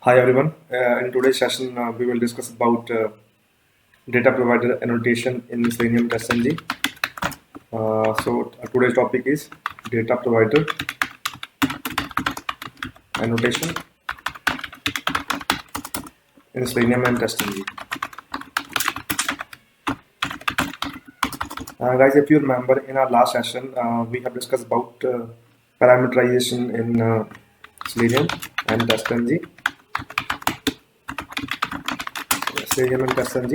Hi everyone. In today's session, we will discuss about data provider annotation in Selenium TestNG. Today's topic is data provider annotation in Selenium and TestNG. Guys, if you remember, in our last session, we have discussed about parameterization in Selenium and TestNG. Selenium and TestNG.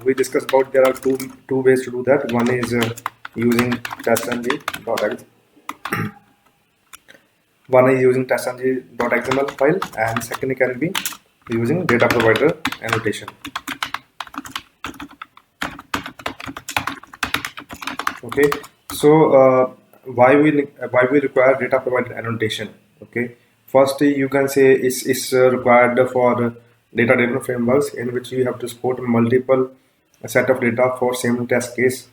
We discussed about there are two ways to do that. One is using testng.exe. One is using testng.xml file, and second can be using data provider annotation. Okay, so why we require data provider annotation? Okay, first you can say it's required for data driven frameworks in which you have to support multiple set of data for same test case.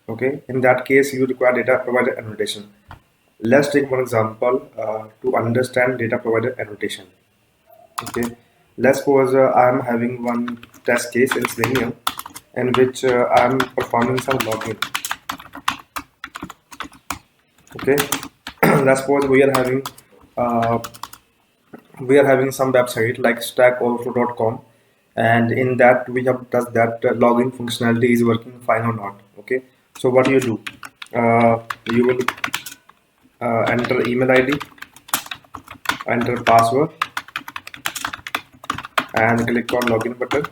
Okay, in that case you require data provider annotation. Let's take one example to understand data provider annotation. Okay, let's suppose I am having one test case in Selenium in which I am performing some login. Okay, let's suppose we are having some website like stackoverflow.com, and in that we have tested that login functionality is working fine or not. Okay, so what do? You will enter email ID, enter password, and click on login button,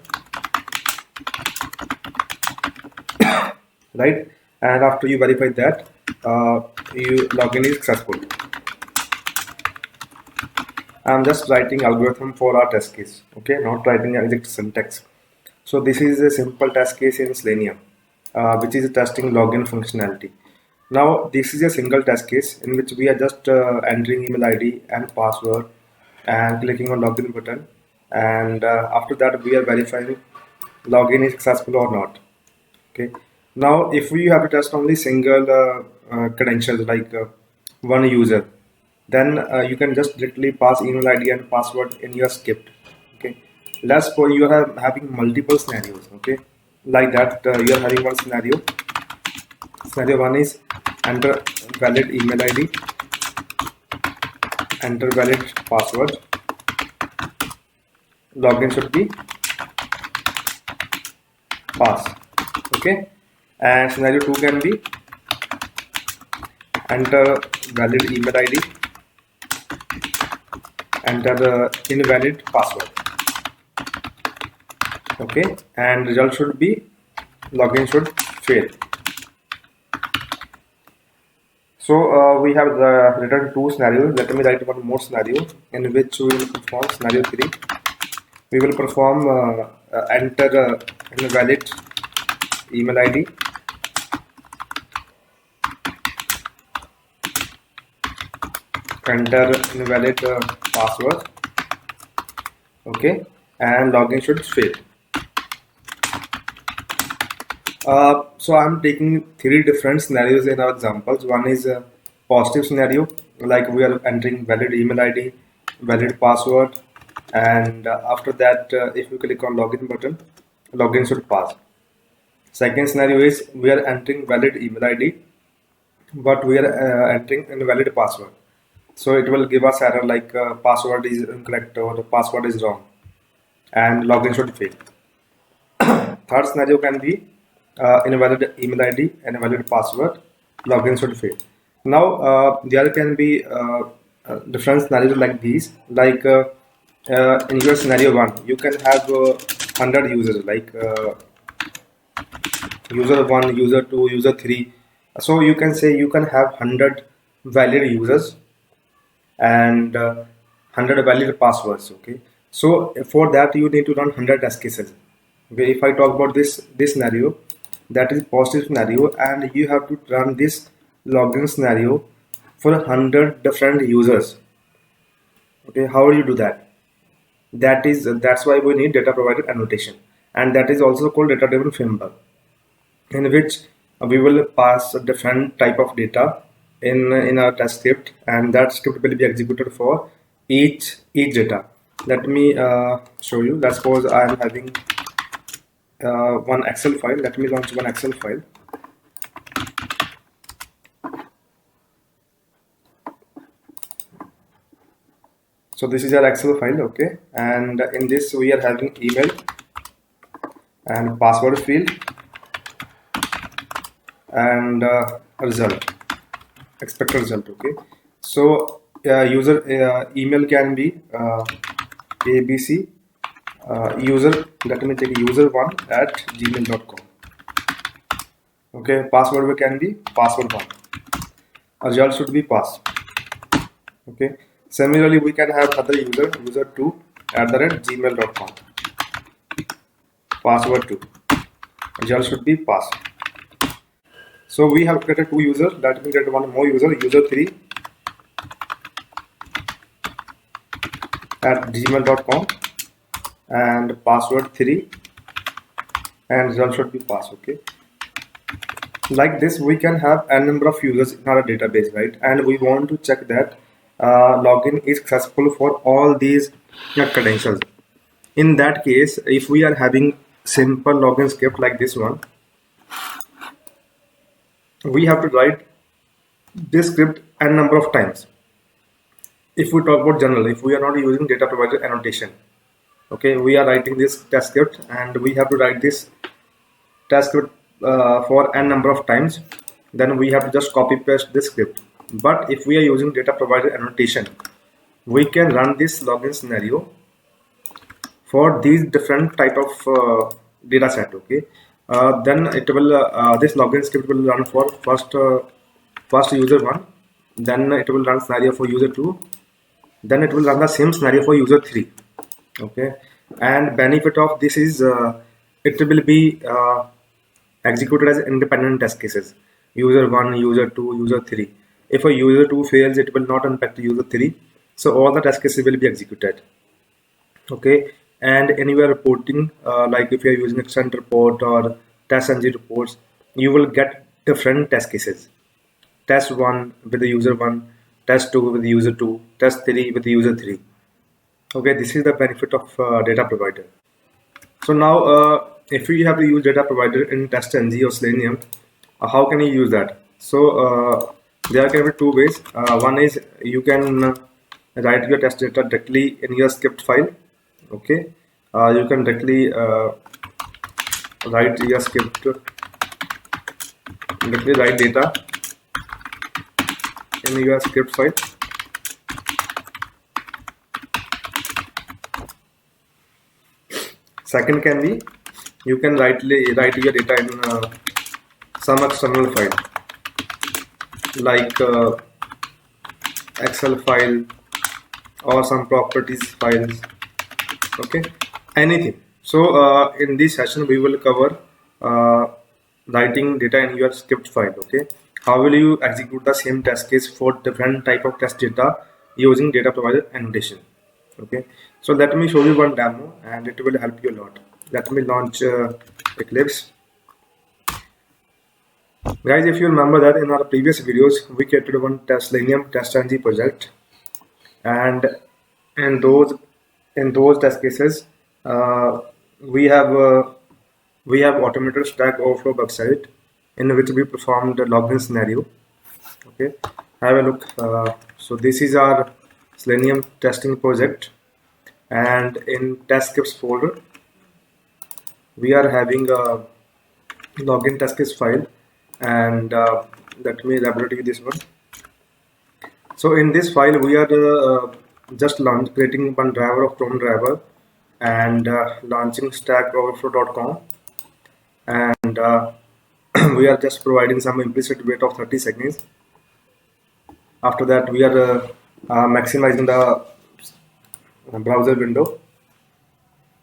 right? And after you verify that you login is successful. I'm just writing algorithm for our test case, okay, not writing exact syntax. So this is a simple test case in Selenium, which is testing login functionality. Now this is a single test case in which we are just entering email ID and password and clicking on login button, and after that we are verifying login is successful or not. Okay. Now if we have to test only single credentials like one user, then you can just directly pass email ID and password in your script. Okay, let's suppose you are having multiple scenarios. Okay, like that you are having one scenario. Scenario one is enter valid email ID, enter valid password, login should be pass. Okay, and scenario two can be enter valid email ID, enter the invalid password. Okay, and result should be login should fail. So we have written two scenarios. Let me write one more scenario in which we will perform scenario 3. We will perform enter invalid email ID, enter invalid password. Okay, and login should fail. So I'm taking three different scenarios in our examples. One is a positive scenario, like we are entering valid email ID, valid password, and after that, if you click on login button, login should pass. Second scenario is we are entering valid email ID, but we are entering invalid password. So it will give us error like password is incorrect or the password is wrong, and login should fail. Third scenario can be invalid email ID and invalid password, login should fail. Now there can be different scenarios like these. Like in your scenario one, you can have 100 users, like user one, user two, user three. So you can say you can have 100 valid users and 100 valid passwords. Okay, so for that you need to run 100 test cases. Okay, if I talk about this scenario, that is positive scenario, and you have to run this login scenario for 100 different users. Okay, how do you do that? That's why we need data provider annotation, and that is also called data driven framework, in which we will pass a different type of data in our test script, and that script will be executed for each data. Let me show you. Let's suppose I am having one Excel file. Let me launch one Excel file. So this is our Excel file, okay, and in this we are having email and password field and result, expected result, okay. So user email can be abc user, let me take user1@gmail.com, okay. Password can be password1, result should be pass, okay. Similarly, we can have other user2@gmail.com, password2, result should be pass. So we have created two users. Let me get one more user, user3@gmail.com and password3, and result should be pass, okay. Like this we can have a number of users in our database, right? And we want to check that login is successful for all these credentials. In that case, if we are having simple login script like this one, we have to write this script a number of times. If we talk about general, if we are not using data provider annotation, okay, we are writing this test script and we have to write this test script for n number of times, then we have to just copy paste this script. But if we are using data provider annotation, we can run this login scenario for these different type of data set, okay. Then it will this login script will run for first user1, then it will run scenario for user2, then it will run the same scenario for user3, okay. And benefit of this is it will be executed as independent test cases, user1, user2, user3. If a user2 fails, it will not impact user3, so all the test cases will be executed, okay. And anywhere reporting, like if you are using extend report or test ng reports, you will get different test cases. Test 1 with the user 1, test 2 with the user 2, test 3 with the user 3. Okay, this is the benefit of data provider. So now if you have to use data provider in TestNG or Selenium, how can you use that? So there can be two ways. One is you can write your test data directly in your script file, okay. You can directly write your script, directly write data in your script file. Second can be you can write your data in some external file like Excel file or some properties files, okay, anything. So in this session we will cover writing data in your script file, okay. How will you execute the same test case for different type of test data using data provider annotation, okay. So let me show you one demo and it will help you a lot. Let me launch Eclipse. Guys, if you remember that in our previous videos we created one Selenium TestNG project, and in those test cases we have automated Stack Overflow website in which we performed the login scenario, okay. Have a look. So this is our Selenium testing project, and in test scripts folder we are having a login test case file, and let me elaborate you this one. So in this file we are just creating one driver of Chrome driver and launching stackoverflow.com, and we are just providing some implicit wait of 30 seconds. After that we are maximizing the browser window,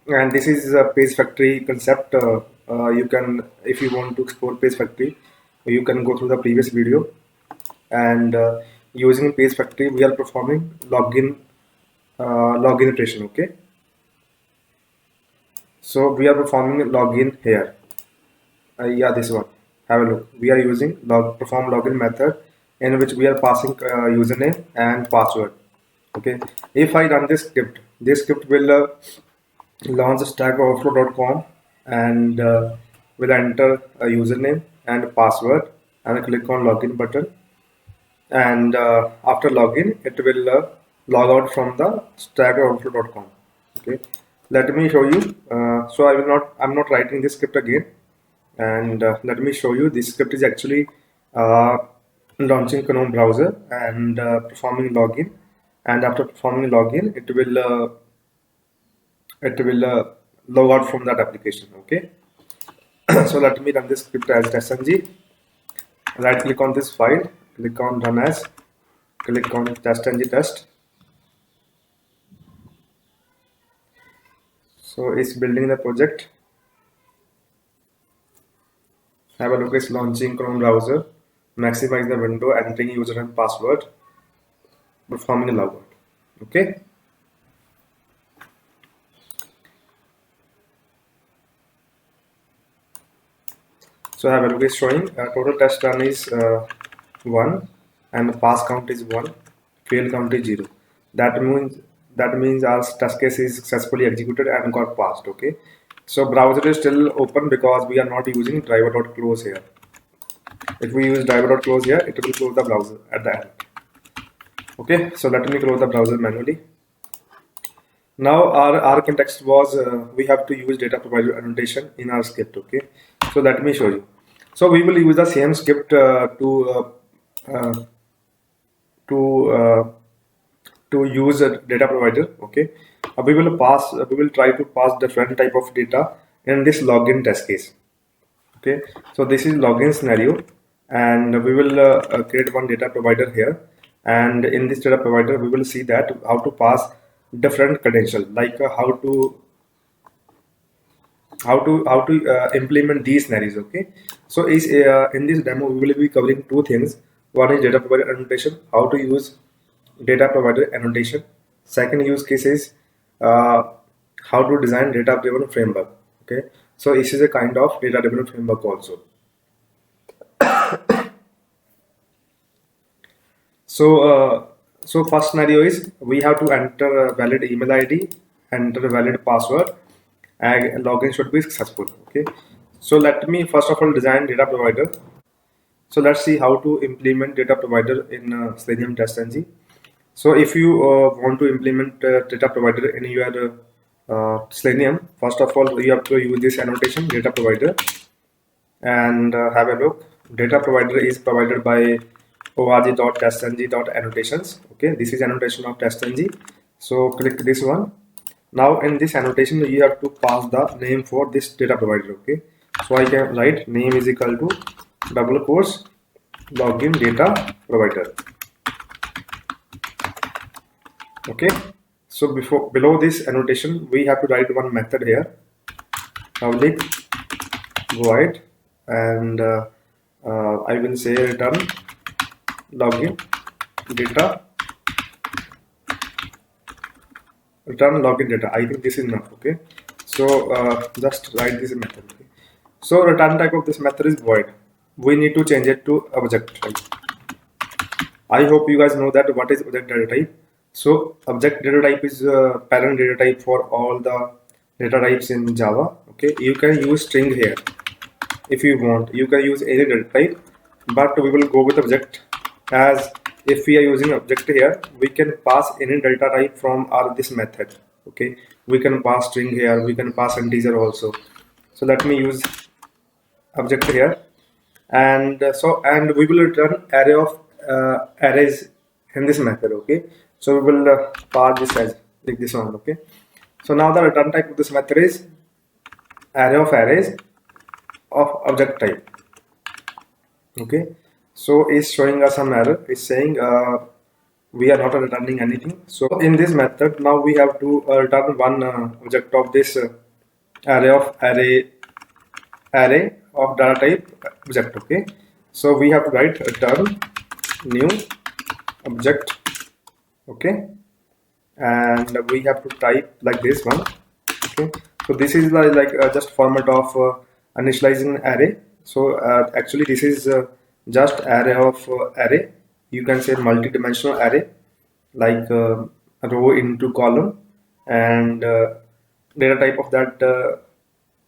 and this is a page factory concept. You can, if you want to explore page factory, you can go through the previous video, and using page factory we are performing login iteration, okay. So we are performing login here, yeah, this one. Have a look. We are using perform login method in which we are passing username and password, Okay, if I run this script will launch stackoverflow.com and will enter a username and password and click on login button, and after login it will log out from the stackoverflow.com. Okay, let me show you. So I'm not writing this script again, and let me show you. This script is actually uh, launching Chrome browser and performing login, and after performing login it will log out from that application. Okay. So let me run this script as testng. Right click on this file, click on run as, click on testng test. So it's building the project. Have a look, it's launching Chrome browser, maximize the window, entering user and password, performing a logout. Okay. So have a look, it's showing total test run is 1 and pass count is 1, fail count is 0. That means our test case is successfully executed and got passed. Okay. So browser is still open because we are not using driver.close here. If we use driver.close here, it will close the browser at the end. Okay, so let me close the browser manually. Now our context was we have to use data provider annotation in our script. Okay, so let me show you. So we will use the same script uh, to uh, to use a data provider. Okay, we will try to pass different type of data in this login test case. Okay, so this is login scenario, and we will create one data provider here, and in this data provider we will see that how to pass different credentials, like how to implement these scenarios. Okay, so is in this demo we will be covering two things. One is data provider annotation, how to use data provider annotation. Second use case is uh, how to design data driven framework. Okay, so this is a kind of data driven framework also. So, so first scenario is we have to enter a valid email ID, enter a valid password, and login should be successful. Okay. So let me first of all design data provider. So let's see how to implement data provider in Selenium TestNG. So if you want to implement data provider in your Selenium, first of all you have to use this annotation data provider, and have a look. Data provider is provided by org.testng.annotations. Okay, this is annotation of testng. So click this one. Now in this annotation you have to pass the name for this data provider. Okay, so I can write name is equal to double quotes login data provider. Okay, so below this annotation we have to write one method here, public void, and I will say return login data, I think this is enough. Okay, so just write this method. Okay. So return type of this method is void. We need to change it to object type. I hope you guys know that what is object data type. So object data type is parent data type for all the data types in Java. Okay, you can use string here if you want. You can use any data type, but we will go with object, as if we are using object here, we can pass any data type from our this method. Okay, we can pass string here, we can pass integer also. So let me use object here, and and we will return array of arrays in this method. Okay, so we will pass this as like this one. Okay, so now the return type of this method is array of arrays of object type. Okay, so it's showing us some error. It's saying we are not returning anything. So in this method now we have to return one object of this array of data type object. Okay, so we have to write return new object. Okay, and we have to type like this one. Okay, so this is like just format of initializing array. So actually this is just array of array. You can say multi-dimensional array, like row into column, and data type of that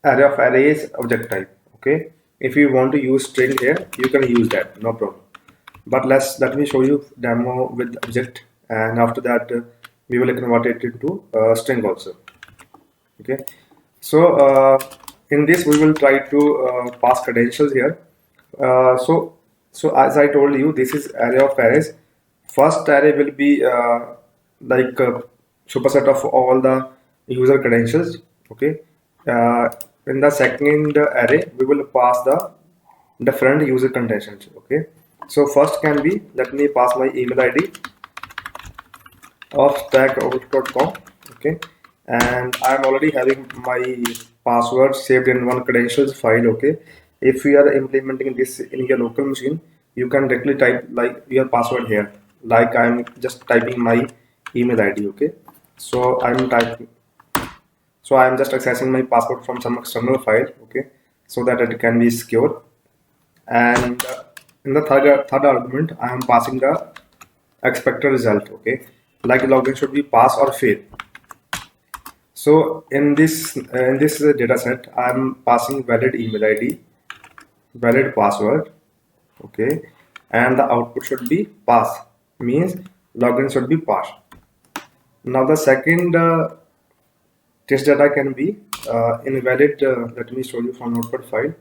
array of arrays object type. Okay, if you want to use string here, you can use that, no problem. But let me show you demo with object, and after that we will convert it into string also. Okay, so in this we will try to pass credentials here. So as I told you, this is array of arrays. First array will be like a superset of all the user credentials. Okay, in the second array we will pass the different user credentials. Okay, so first can be, let me pass my email ID of stackoverflow.com. Okay, and I'm already having my password saved in one credentials file. Okay, if you are implementing this in your local machine, you can directly type like your password here, like I'm just typing my email ID. Okay, so I'm just accessing my password from some external file. Okay, so that it can be secure. And in the third argument, I am passing the expected result. Okay, like login should be pass or fail. So in this data set, I'm passing valid email ID, valid password. Okay, and the output should be pass, means login should be pass. Now the second test data can be invalid. Let me show you from notepad file.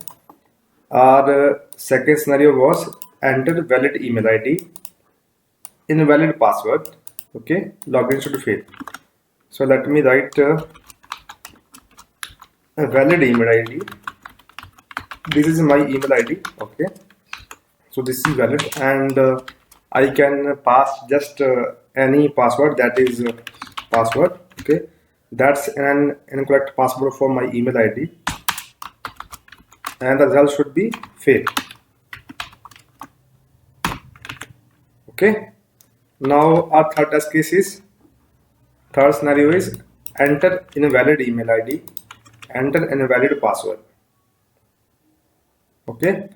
Our second scenario was enter valid email ID, invalid password. Okay, login should fail. So let me write a valid email ID. This is my email ID. Okay, so this is valid, and I can pass just any password, that is password. Okay, that's an incorrect password for my email ID, and the result should be fail. Okay, now our third scenario is enter invalid email ID, enter invalid password. Okay,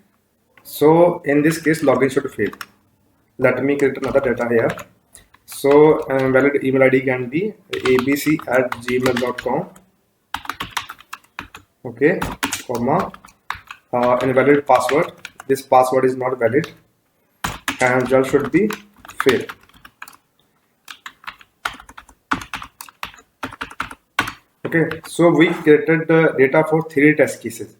so in this case login should fail. Let me create another data here. So valid email ID can be abc@gmail.com. Okay, comma invalid password. This password is not valid, and result should be fail. Okay, so we created the data for 3 test cases,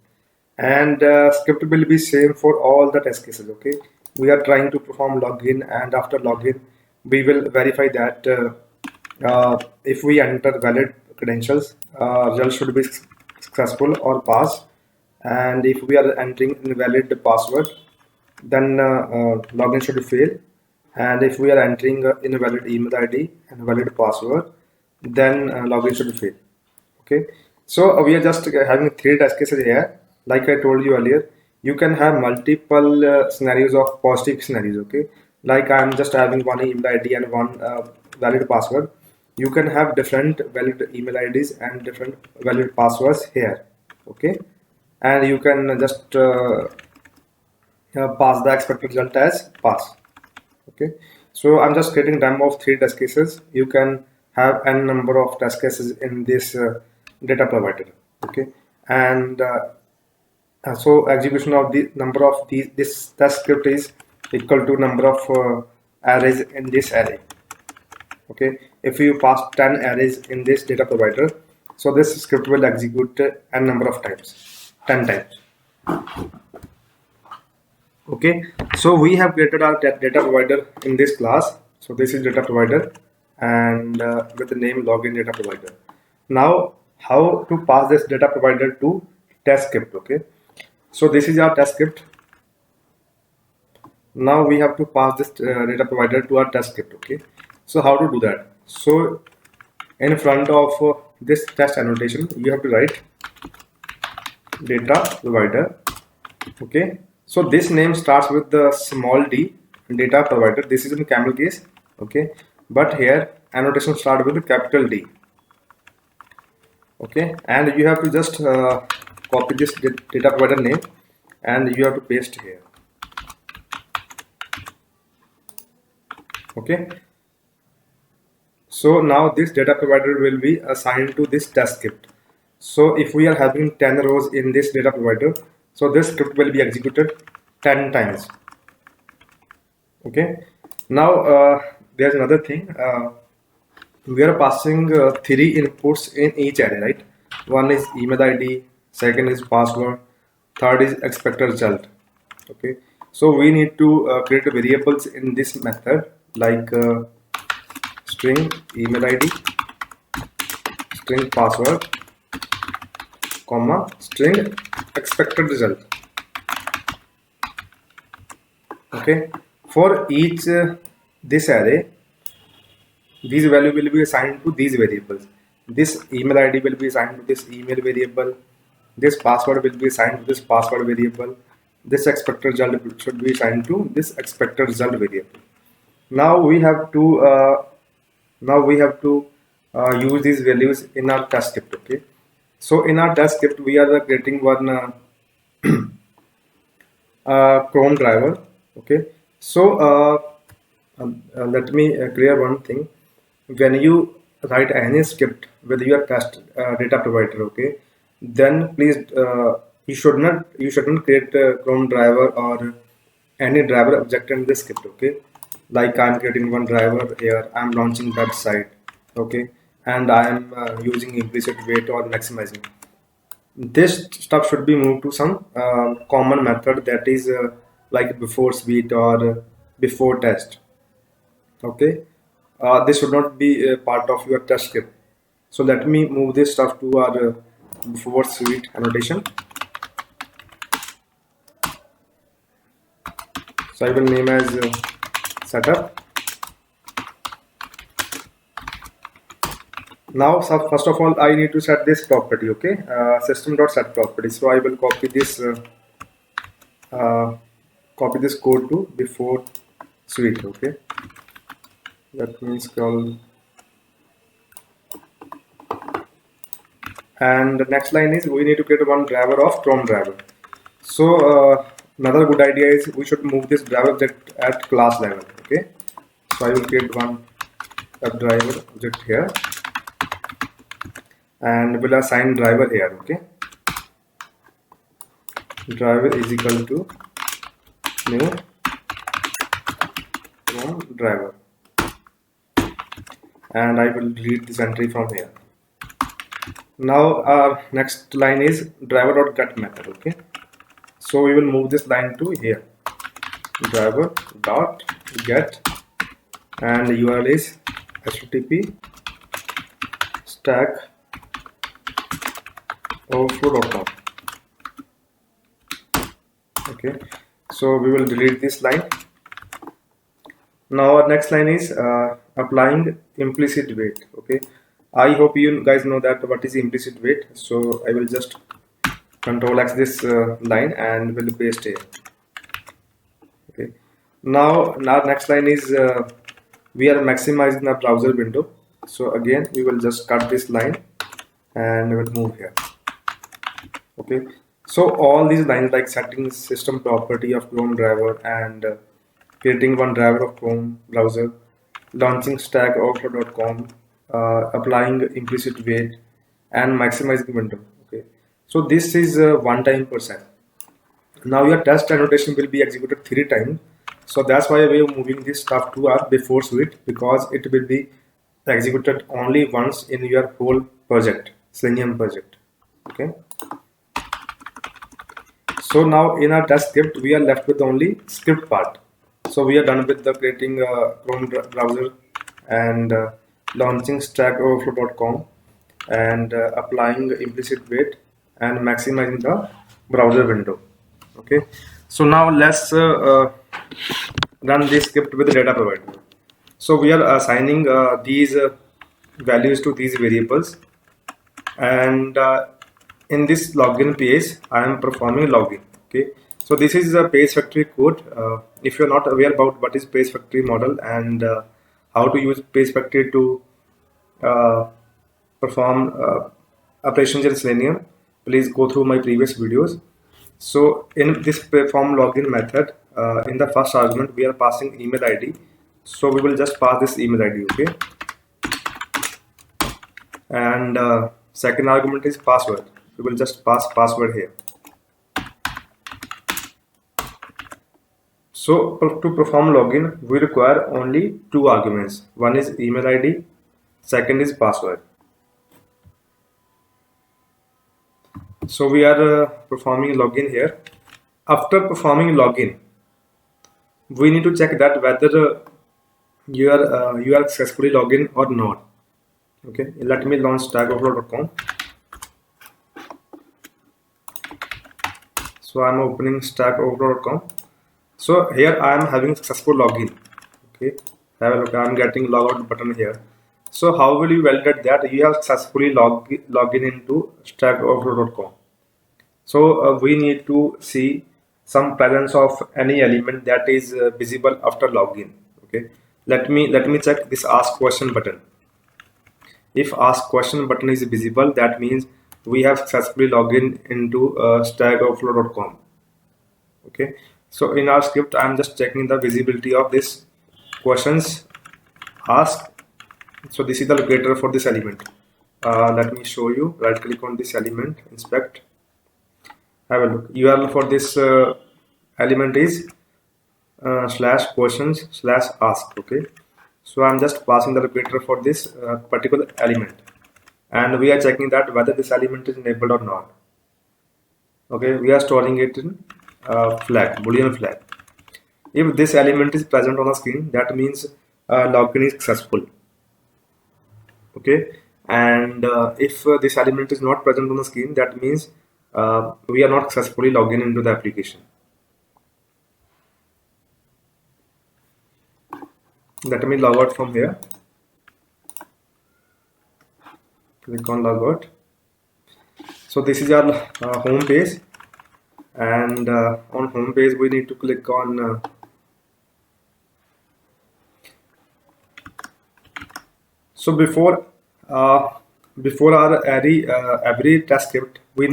and script will be same for all the test cases. Okay, we are trying to perform login, and after login we will verify that if we enter valid credentials, result should be successful or pass, and if we are entering invalid password, then login should fail, and if we are entering invalid email ID and valid password, then login should fail. Okay, so we are just having 3 test cases here. Like I told you earlier, you can have multiple scenarios of positive scenarios. Okay, like I'm just having one email ID and one valid password. You can have different valid email IDs and different valid passwords here. Okay, and you can just pass the expected result as pass. Okay, so I'm just creating demo of 3 test cases. You can have n number of test cases in this data provider. Okay, and so execution of the number of this test script is equal to number of arrays in this array. Okay, if you pass 10 arrays in this data provider, so this script will execute n number of times, 10 times. Okay, so we have created our data provider in this class. So this is data provider, and with the name login data provider. Now how to pass this data provider to test script? Okay, so this is our test script. Now we have to pass this data provider to our test script. Okay, so how to do that? So in front of this test annotation, you have to write data provider. Okay, so this name starts with the small d, data provider. This is in camel case. Okay, but here annotation start with the capital D. Okay, and you have to just copy this data provider name and you have to paste here. Okay, So now this data provider will be assigned to this test script. So if we are having 10 rows in this data provider, so this script will be executed 10 times. Okay. Now there's another thing. We are passing three inputs in each array, right? One is email ID, second is password, third is expected result. Okay. So we need to create variables in this method like string email ID, string password, comma, string expected result. Okay. For each this array, these value will be assigned to these variables. This email ID will be assigned to this email variable. This password will be assigned to this password variable. This expected result should be assigned to this expected result variable. Now we have to use these values in our test script. Okay. So in our test script, we are creating one Chrome driver. Okay. So let me clear one thing. When you write any script with your test data provider, okay, then please you shouldn't create a Chrome driver or any driver object in this script. Okay, like I'm creating one driver here, I'm launching website, okay, and I am using implicit wait or maximizing. This stuff should be moved to some common method, that is like before switch or before test. Okay, this should not be a part of your test script. So let me move this stuff to our before switch annotation. So I will name as setup. Now, so first of all, I need to set this property. Okay, system.set property. So I will copy this code to before switch. Okay, that means call. And the next line is we need to create one driver of Chrome driver. So another good idea is we should move this driver object at class level. Okay, so I will create one driver object here and will assign driver here. Okay, driver is equal to new Chrome driver, and I will delete this entry from here. Now our next line is driver.get method. Okay, so we will move this line to here, driver.get, and the URL is http stack overflow.com. Okay, so we will delete this line. Now our next line is applying implicit wait. Okay, I hope you guys know that what is implicit wait. So I will just Control X this line and will paste here. Okay, now our next line is we are maximizing the browser window. So again we will just cut this line and we'll move here. Okay, so all these lines like setting system property of Chrome driver and creating one driver of Chrome browser, launching stack overflow.com, applying implicit wait, and maximizing window. Okay, so this is one time per set. Now your test annotation will be executed 3 times. So that's why we are moving this stuff to our before switch, because it will be executed only once in your whole project, Selenium project. Okay. So now in our test script, we are left with only script part. So we are done with the creating Chrome browser and launching stack overflow.com and applying implicit wait and maximizing the browser window. Okay, so now let's run this script with the data provider. So we are assigning these values to these variables, and in this login page I am performing login. Okay, so this is a Page Factory code. If you're not aware about what is Page Factory model and how to use Page Factory to perform operations in Selenium, please go through my previous videos. So in this perform login method, in the first argument we are passing email ID. So we will just pass this email ID. Okay, and second argument is password. We will just pass password here. So to perform login, we require only two arguments. One is email ID, second is password. So we are performing login here. After performing login, we need to check that whether you are successfully logged in or not. Okay, let me launch stackoverflow.com. So I'm opening stackoverflow.com. So here I am having successful login. Okay, have a look. I'm getting logout button here. So how will you validate that you have successfully logged in into stackoverflow.com? So we need to see some presence of any element that is visible after login. Okay, let me check this ask question button. If ask question button is visible, that means we have successfully logged in into stackoverflow.com. Okay, so in our script I'm just checking the visibility of this questions ask. So this is the locator for this element. Let me show you. Right click on this element, inspect, have a look. URL for this element is /questions/ask. Okay, so I'm just passing the locator for this particular element, and we are checking that whether this element is enabled or not. Okay, we are storing it in flag, boolean flag. If this element is present on the screen, that means login is successful. Okay, and if this element is not present on the screen, that means we are not successfully logged in into the application. Let me log out from here. Click on log out. So this is our home page, and on home page we need to click on so before our every test script, we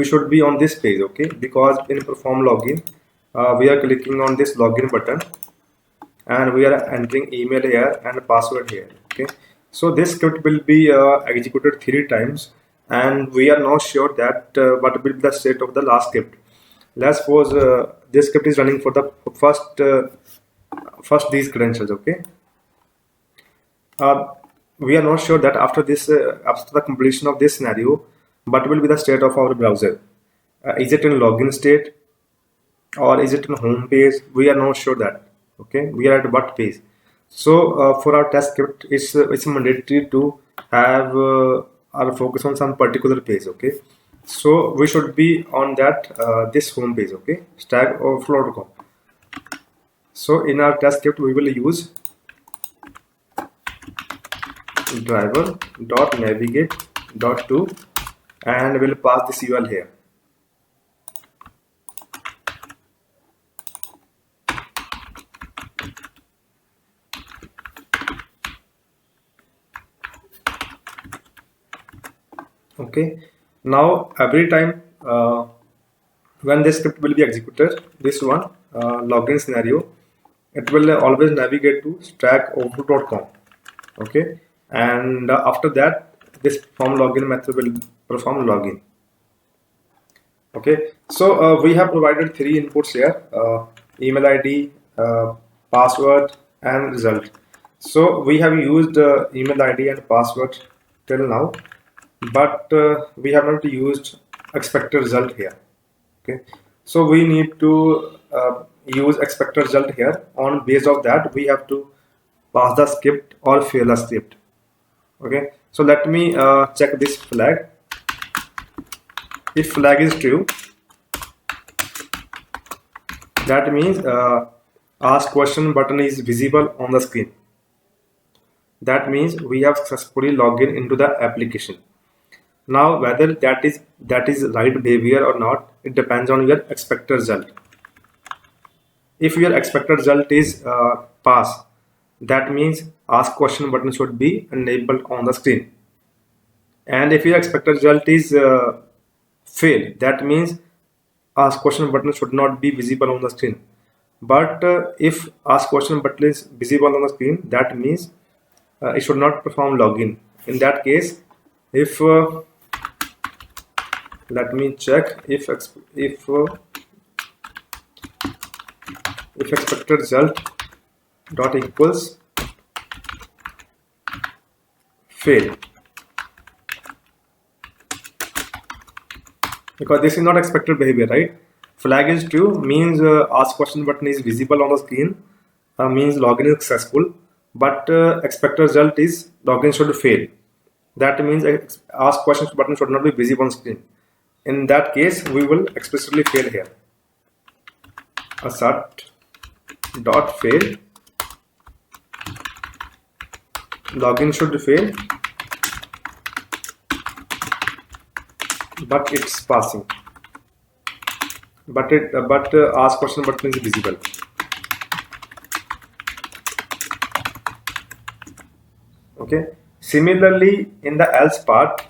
should be on this page. Okay, because in perform login we are clicking on this login button and we are entering email here and password here. Okay, so this script will be executed 3 times, and we are not sure that what will be the state of the last script. Let's suppose this script is running for the first these credentials. Okay, we are not sure that after the completion of this scenario, what will be the state of our browser. Is it in login state or is it in home page? We are not sure that. Okay, we are at what page. So for our test script, it's mandatory to have our focus on some particular page. Okay, so we should be on that this home page. Okay, stackoverflow.com. So in our test script we will use driver.navigate.to and we'll pass this URL here. Okay, now every time when this script will be executed, this one login scenario, it will always navigate to stackoverflow.com. Okay, and after that this perform login method will perform login. Okay, so we have provided 3 inputs here: email ID, password, and result. So we have used email ID and password till now, but we have not used expected result here. Okay, so we need to use expected result here. On base of that, we have to pass the script or fail a script. Okay, so let me check this flag. If flag is true, that means ask question button is visible on the screen. That means we have successfully logged in into the application. Now whether that is right behavior or not, it depends on your expected result. If your expected result is pass, that means ask question button should be enabled on the screen. And if your expected result is fail, that means ask question button should not be visible on the screen. But if ask question button is visible on the screen, that means it should not perform login In that case, if let me check if expected result dot equals fail, because this is not expected behavior, right? Flag is true means ask question button is visible on the screen, means login is successful, but expected result is login should fail. That means ask questions button should not be visible on screen. In that case, we will explicitly fail here. Assert dot fail, login should fail, but it's passing. But ask question button is visible. Okay. Similarly, in the else part,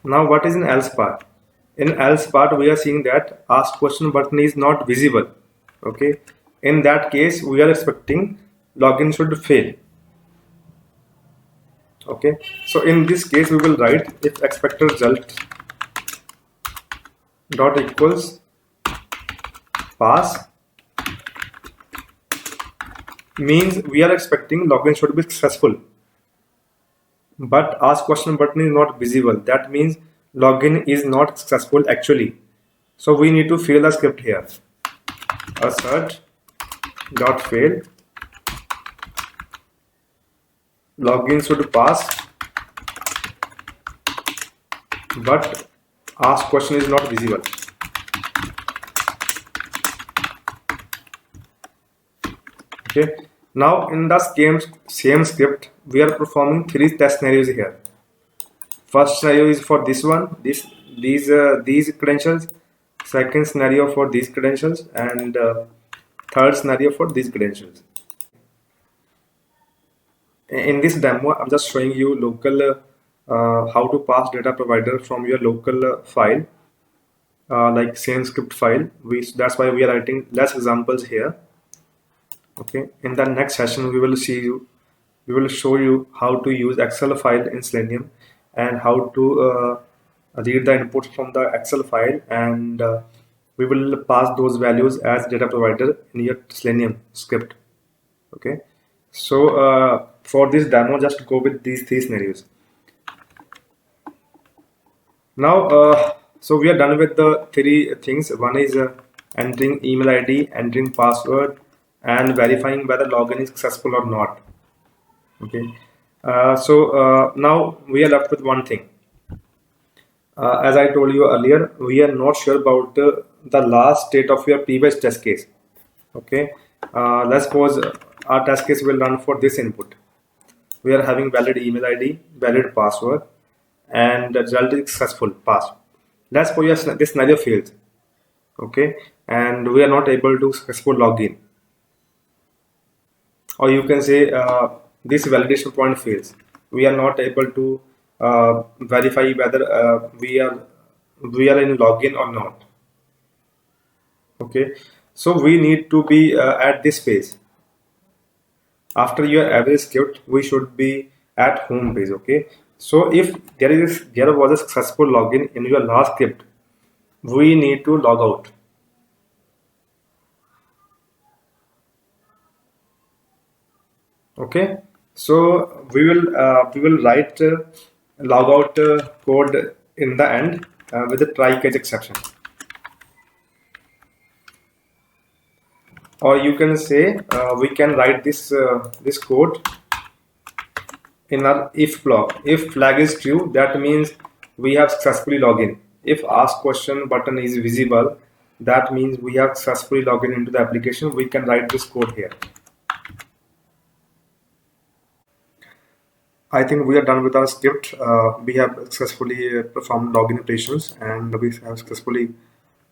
now what is in else part? In else part, we are seeing that ask question button is not visible. Okay. In that case, we are expecting login should fail. Okay. So in this case, we will write if expected result dot equals pass, means we are expecting login should be successful, but ask question button is not visible. That means login is not successful actually. So we need to fail the script here. Assert dot fail, login should pass, but ask question is not visible. Okay. Now in the same script, we are performing 3 test scenarios here. First scenario is for this one, these credentials. Second scenario for these credentials, and third scenario for these credentials. In this demo, I'm just showing you local how to pass data provider from your local file, like same script file. That's why we are writing less examples here. Okay. In the next session, we will show you how to use Excel file in Selenium and how to read the input from the Excel file, and we will pass those values as data provider in your Selenium script. Okay. So for this demo, just go with these 3 scenarios. Now, so we are done with the 3 things. One is entering email ID, entering password, and verifying whether login is successful or not. Okay. So now we are left with one thing. As I told you earlier, we are not sure about the last state of your previous test case. Okay. Let's suppose our test case will run for this input. We are having valid email ID, valid password, and the result is successful, pass. Let's suppose this scenario fails. Okay. And we are not able to successfully log in. Or you can say this validation point fails. We are not able to verify whether we are in login or not. Okay, so we need to be at this phase. After your average script, we should be at home page. Okay, so if there was a successful login in your last script, we need to log out. Okay, so we will write logout code in the end with a try catch exception, or you can say we can write this code in our if block. If flag is true, that means we have successfully logged in. If ask question button is visible, that means we have successfully logged into the application. We can write this code here. I think we are done with our script. We have successfully performed login operations, and we have successfully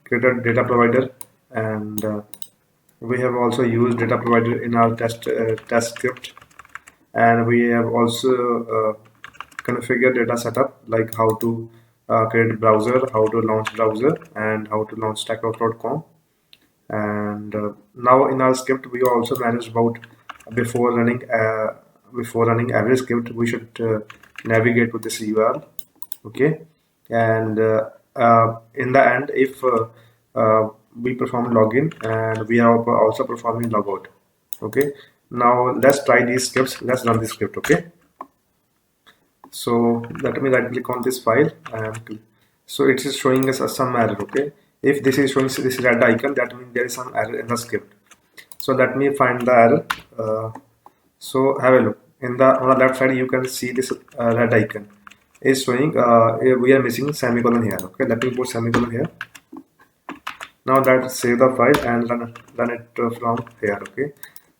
created data provider, and we have also used data provider in our test script, and we have also configured data setup, like how to create browser, how to launch browser, and how to launch stackout.com. And now in our script, we also managed about before running before running every script, we should navigate to this URL. Okay, and in the end, if we perform login and we are also performing logout. Okay, now let's try these scripts. Let's run this script. Okay, so let me right click on this file, and so it is showing us some error. Okay, if this is showing this red icon, that means there is some error in the script. So let me find the error. So have a look. On the left side, you can see this red icon is showing we are missing semicolon here. Okay, let me put semicolon here. Now that save the file and run it from here. Okay,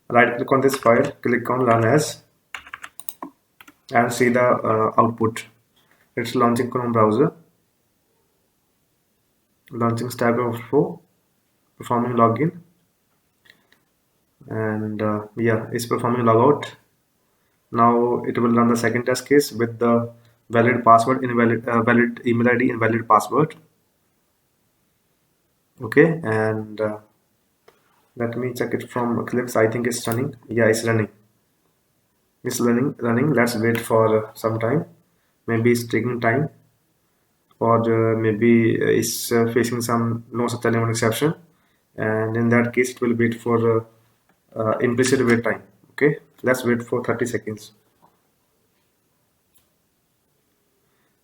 right click on this file, click on run as, and see the output. It's launching Chrome browser, launching Stack Overflow, performing login, and yeah, it's performing logout. Now it will run the second test case with the valid password, valid email ID, invalid password. Okay, and let me check it from Eclipse. I think it's running. Yeah, it's running. It's running. Let's wait for some time. Maybe it's taking time, or maybe it's facing some no such element exception, and in that case, it will wait for implicit wait time. Okay, let's wait for 30 seconds.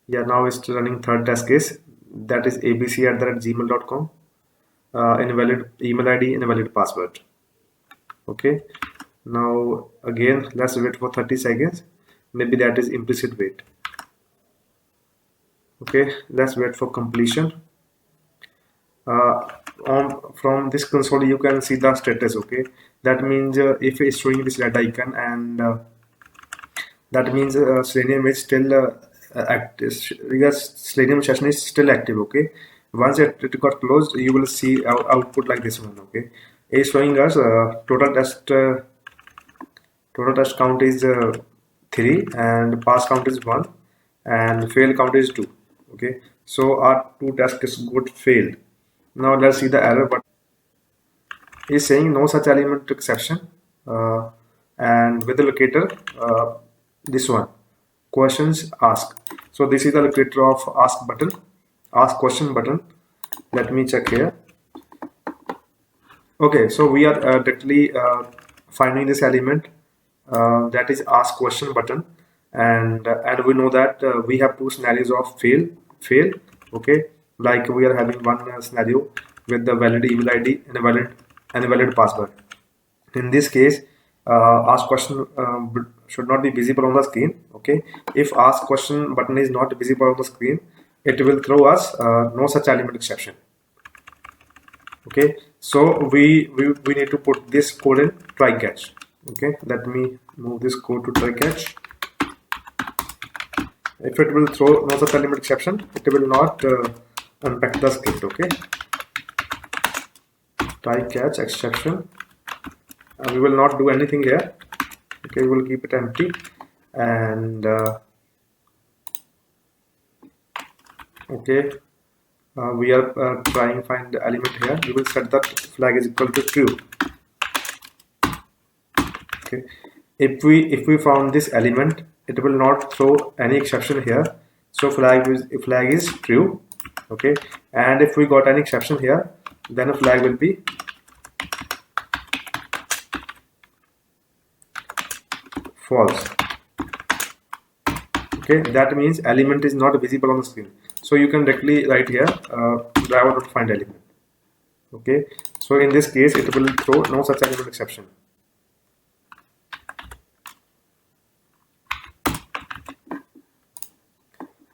Yeah, now it's running third test case, that is abc@gmail.com, invalid email ID, invalid password. Okay, now again let's wait for 30 seconds. Maybe that is implicit wait. Okay, let's wait for completion. From this console you can see the status. Okay, that means if it's showing this red icon, and that means Selenium is still active. Yes, Selenium session is still active. Okay, once it got closed, you will see output like this one. Okay, it's showing us total test count is 3, and pass count is 1, and fail count is 2. Okay, so our 2 tests got failed. Now let's see the error. But is saying no such element exception, and with the locator this one, questions asked. So this is the locator of ask question button. Let me check here. Okay, so we are directly finding this element, that is ask question button, and we know that we have 2 scenarios of fail. Okay, like we are having one scenario with the valid email ID and a valid password. In this case, ask question should not be visible on the screen. Okay, if ask question button is not visible on the screen, it will throw us no such element exception. Okay, so we need to put this code in try catch. Okay, let me move this code to try catch. If it will throw no such element exception, it will not unpack the script. Okay, try catch exception. We will not do anything here. Okay, we will keep it empty, and okay, we are trying find the element here. We will set that flag is equal to true. Okay, if we found this element, it will not throw any exception here. So flag is true. Okay, and if we got any exception here, then a flag will be false. Okay, that means element is not visible on the screen. So you can directly write here driver dot find element. Okay, so in this case it will throw no such element exception.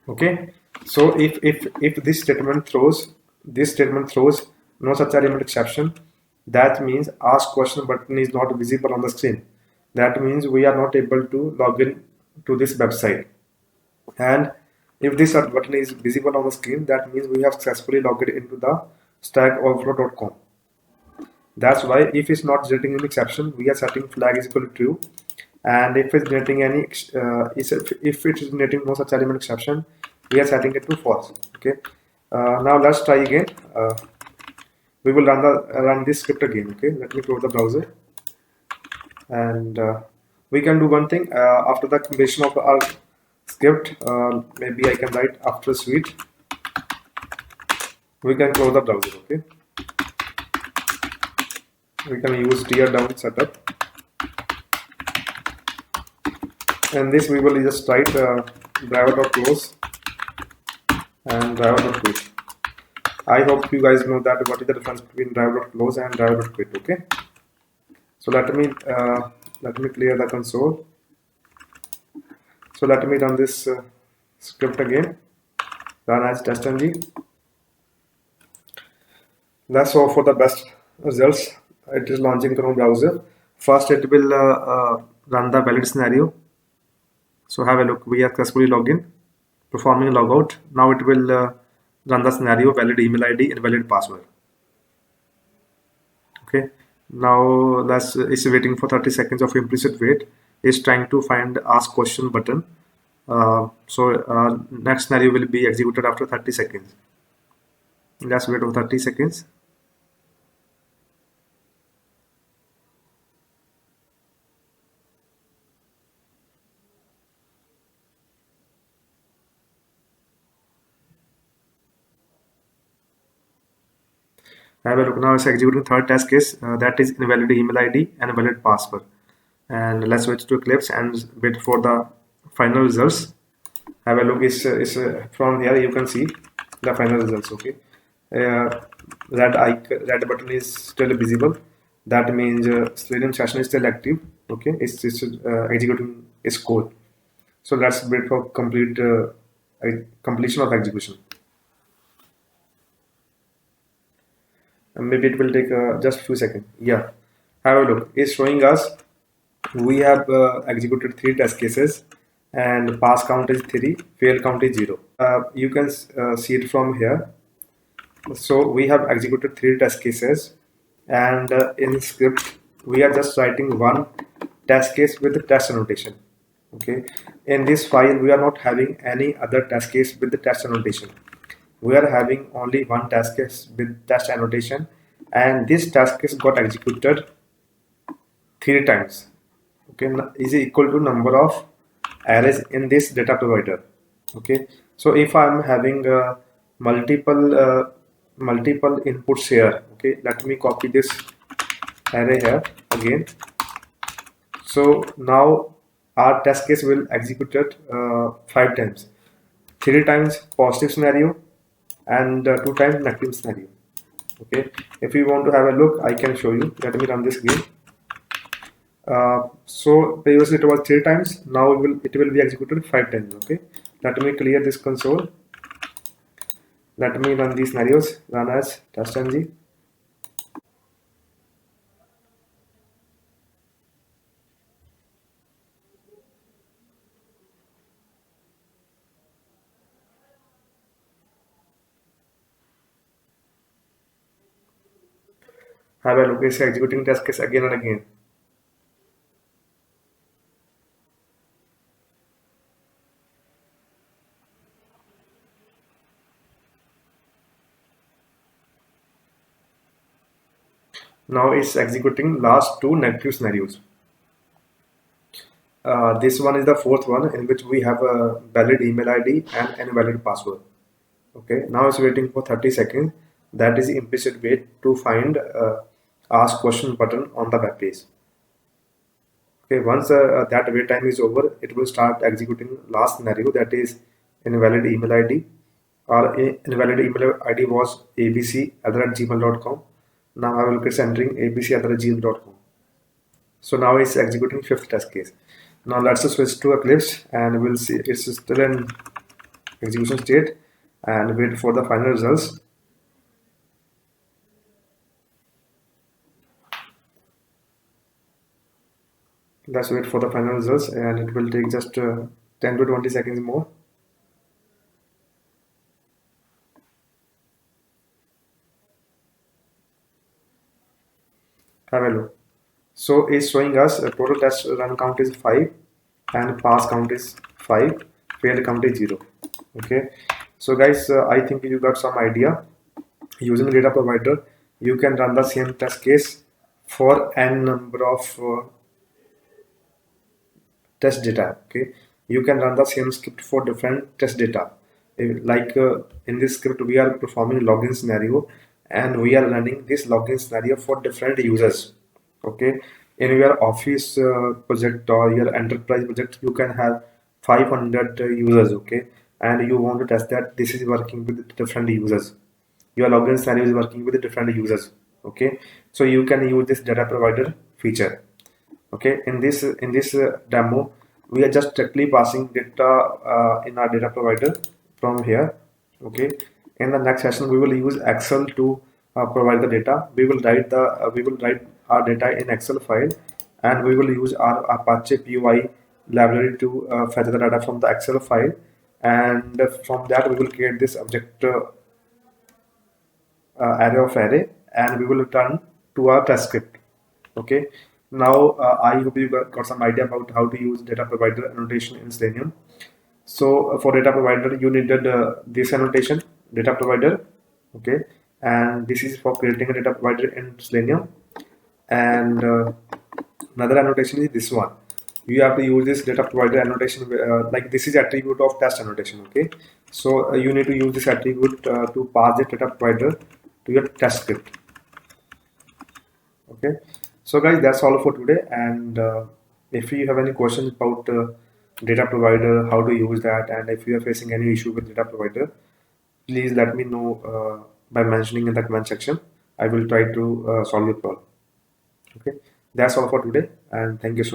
Okay, so if this statement throws no such element exception, that means ask question button is not visible on the screen. That means we are not able to log in to this website. And if this button is visible on the screen, that means we have successfully logged into the stackoverflow.com. That's why if it's not generating any exception, we are setting flag is equal to true. And if it's generating any if it is generating no such element exception, we are setting it to false. Okay, now let's try again. We will run this script again. Okay, let me close the browser, and we can do one thing. After the completion of our script, maybe I can write after suite. We can close the browser. Okay, we can use tear down setup, and this we will just write driver.close and driver.quit. I hope you guys know that what is the difference between driver.close and driver.quit. Okay, so let me clear the console. So let me run this script again. Run as testng. Let's hope for the best results. It is launching Chrome browser. First, it will run the valid scenario. So have a look. We are successfully logged in, performing logout. Now it will run the scenario: valid email ID and valid password. Okay. Now it's waiting for 30 seconds of implicit wait. It's trying to find ask question button. Next scenario will be executed after 30 seconds. Let's wait for 30 seconds. Have a look. Now it's executing third test case, that is invalid email ID and valid password. And let's switch to Eclipse and wait for the final results. Have a look. From here you can see the final results. Okay, red button is still visible. That means Selenium session is still active. Okay, it's executing its code. So let's wait for completion of execution. And maybe it will take just a few seconds. Yeah, have a look. It's showing us we have executed 3 test cases, and pass count is 3, fail count is 0. You can see it from here. So we have executed 3 test cases, and in script we are just writing one test case with the test annotation. Okay, in this file we are not having any other test case with the test annotation. We are having only one test case with test annotation, and this test case got executed 3 times. Okay, is equal to number of arrays in this data provider. Okay, so if I'm having multiple inputs here, okay, let me copy this array here again. So now our test case will execute it 5 times, 3 times positive scenario and 2 times negative scenario. Okay, if you want to have a look, I can show you. Let me run this again. So previously it was 3 times, now it will be executed 5 times. Okay, let me clear this console. Let me run these scenarios. Run as testng. Have a look. It's executing test case again and again. Now it's executing last 2 negative scenarios. This one is the 4th one, in which we have a valid email ID and invalid password. Okay, now it's waiting for 30 seconds. That is implicit wait to find ask question button on the web page. Okay, once that wait time is over, it will start executing last scenario, that is invalid email ID. Our invalid email ID was abc@gmail.com. Now I will be entering abc@gmail.com. So now it's executing 5th test case. Now let's switch to Eclipse and we'll see it's still in execution state and wait for the final results. Let's wait for the final results, and it will take just 10 to 20 seconds more. Have a look. So it's showing us a total test run count is 5 and pass count is 5, fail count is 0. Okay, so guys, I think you got some idea. Using data provider, you can run the same test case for n number of test data. Okay, you can run the same script for different test data. In this script, we are performing login scenario, and we are running this login scenario for different users. Okay, in your office project or your enterprise project, you can have 500 users. Okay, and you want to test that this is working with different users. Your login scenario is working with different users. Okay, so you can use this data provider feature. Okay, in this demo, we are just directly passing data in our data provider from here. Okay, in the next session we will use Excel to provide the data. We will write our data in Excel file, and we will use our Apache PY library to fetch the data from the Excel file, and from that we will create this object array of array, and we will return to our test script. Okay, now I hope you got some idea about how to use data provider annotation in Selenium. So for data provider, you needed this annotation, data provider. Okay, and this is for creating a data provider in Selenium. And another annotation is this one. You have to use this data provider annotation, like this is attribute of test annotation. Okay, so you need to use this attribute to pass the data provider to your test script. Okay, so guys, that's all for today. And if you have any questions about data provider, how to use that, and if you are facing any issue with data provider, please let me know by mentioning in the comment section. I will try to solve your problem. Okay, that's all for today, and thank you so much.